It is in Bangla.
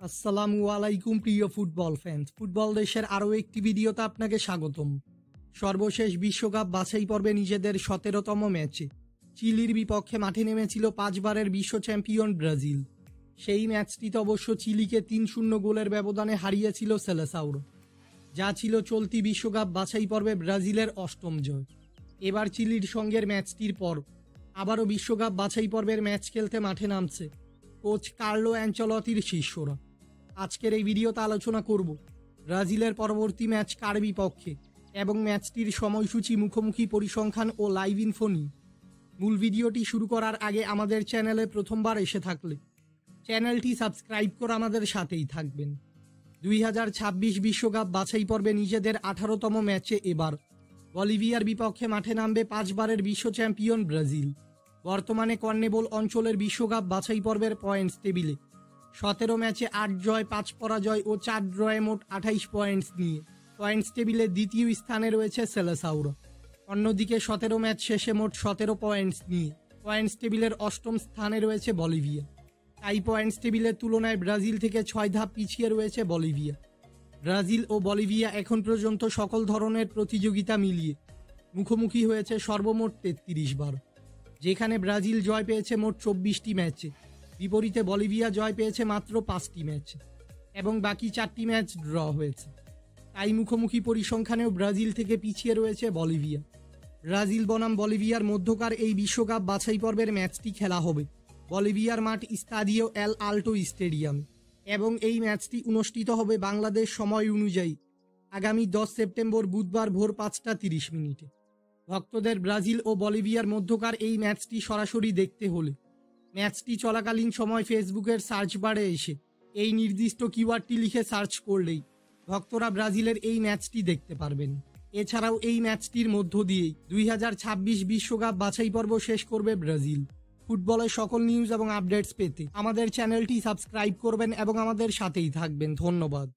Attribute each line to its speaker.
Speaker 1: আসসালামু আলাইকুম প্রিয় ফুটবল ফ্যান্স। ফুটবল দেশের আরও একটি ভিডিওতে আপনাকে স্বাগতম। সর্বশেষ বিশ্বকাপ বাছাই পর্বে নিজেদের 17তম ম্যাচে চিলির বিপক্ষে মাঠে নেমেছিল 5 বারের বিশ্ব চ্যাম্পিয়ন ব্রাজিল। সেই ম্যাচটিতে অবশ্য চিলিকে 3-0 গোলের ব্যবধানে হারিয়েছিল সেলেসাউরো, যা ছিল চলতি বিশ্বকাপ বাছাই পর্বে ব্রাজিলের 8ম জয়। এবার চিলির সঙ্গের ম্যাচটির পর আবারও বিশ্বকাপ বাছাই পর্বের ম্যাচ খেলতে মাঠে নামছে কোচ কার্লো অ্যানচেলত্তির শিষ্যরা। আজকের এই ভিডিওতে আলোচনা করব ব্রাজিলের পরবর্তী ম্যাচ কার বিপক্ষে এবং ম্যাচটির সময়সূচি, মুখোমুখি পরিসংখ্যান ও লাইভ ইনফো নিয়ে। মূল ভিডিওটি শুরু করার আগে আমাদের চ্যানেলে প্রথমবার এসে থাকলে চ্যানেলটি সাবস্ক্রাইব করে আমাদের সাথেই থাকবেন। 2026 বিশ্বকাপ বাছাই পর্বে নিজেদের 18তম ম্যাচে এবার বলিভিয়ার বিপক্ষে মাঠে নামবে 5 বারের বিশ্ব চ্যাম্পিয়ন ব্রাজিল। বর্তমানে কনমেবল অঞ্চলের বিশ্বকাপ বাছাই পর্বের পয়েন্টস টেবিলে 17 ম্যাচে 8 জয়, 5 পরাজয় ও 4 ড্রয়ে মোট 28 পয়েন্টস নিয়ে পয়েন্টস টেবিলে দ্বিতীয় স্থানে রয়েছে সেলেসাউরো। অন্যদিকে 17 ম্যাচ শেষে মোট 17 পয়েন্টস নিয়ে পয়েন্টস টেবিলের 8ম স্থানে রয়েছে বলিভিয়া। তাই পয়েন্টস টেবিলের তুলনায় ব্রাজিল থেকে 6 ধাপ পিছিয়ে রয়েছে বলিভিয়া। ব্রাজিল ও বলিভিয়া এখন পর্যন্ত সকল ধরনের প্রতিযোগিতা মিলিয়ে মুখোমুখি হয়েছে সর্বমোট 33 বার, যেখানে ব্রাজিল জয় পেয়েছে মোট 24টি ম্যাচে, বিপরীতে বলিভিয়া জয় পেয়েছে মাত্র 5টি ম্যাচে এবং বাকি 4টি ম্যাচ ড্র হয়েছে। তাই মুখোমুখি পরিসংখ্যানেও ব্রাজিল থেকে পিছিয়ে রয়েছে বলিভিয়া। ব্রাজিল বনাম বলিভিয়ার মধ্যকার এই বিশ্বকাপ বাছাই পর্বের ম্যাচটি খেলা হবে বলিভিয়ার মাঠ স্তাদিও এল আল্টো স্টেডিয়ামে এবং এই ম্যাচটি অনুষ্ঠিত হবে বাংলাদেশ সময় অনুযায়ী আগামী 10 সেপ্টেম্বর বুধবার ভোর 5টা 30 মিনিটে। ভক্তদের ব্রাজিল ও বলিভিয়ার মধ্যকার এই ম্যাচটি সরাসরি দেখতে হলে ম্যাচটি চলাকালীন সময় ফেসবুকের সার্চ বারে এসে এই নির্দিষ্ট কিওয়ার্ডটি লিখে সার্চ করলেই ভক্তরা ব্রাজিলের এই ম্যাচটি দেখতে পারবেন। এছাড়াও এই ম্যাচটির মধ্য দিয়েই 2026 বিশ্বকাপ বাছাই পর্ব শেষ করবে ব্রাজিল। ফুটবলের সকল নিউজ এবং আপডেটস পেতে আমাদের চ্যানেলটি সাবস্ক্রাইব করবেন এবং আমাদের সাথেই থাকবেন। ধন্যবাদ।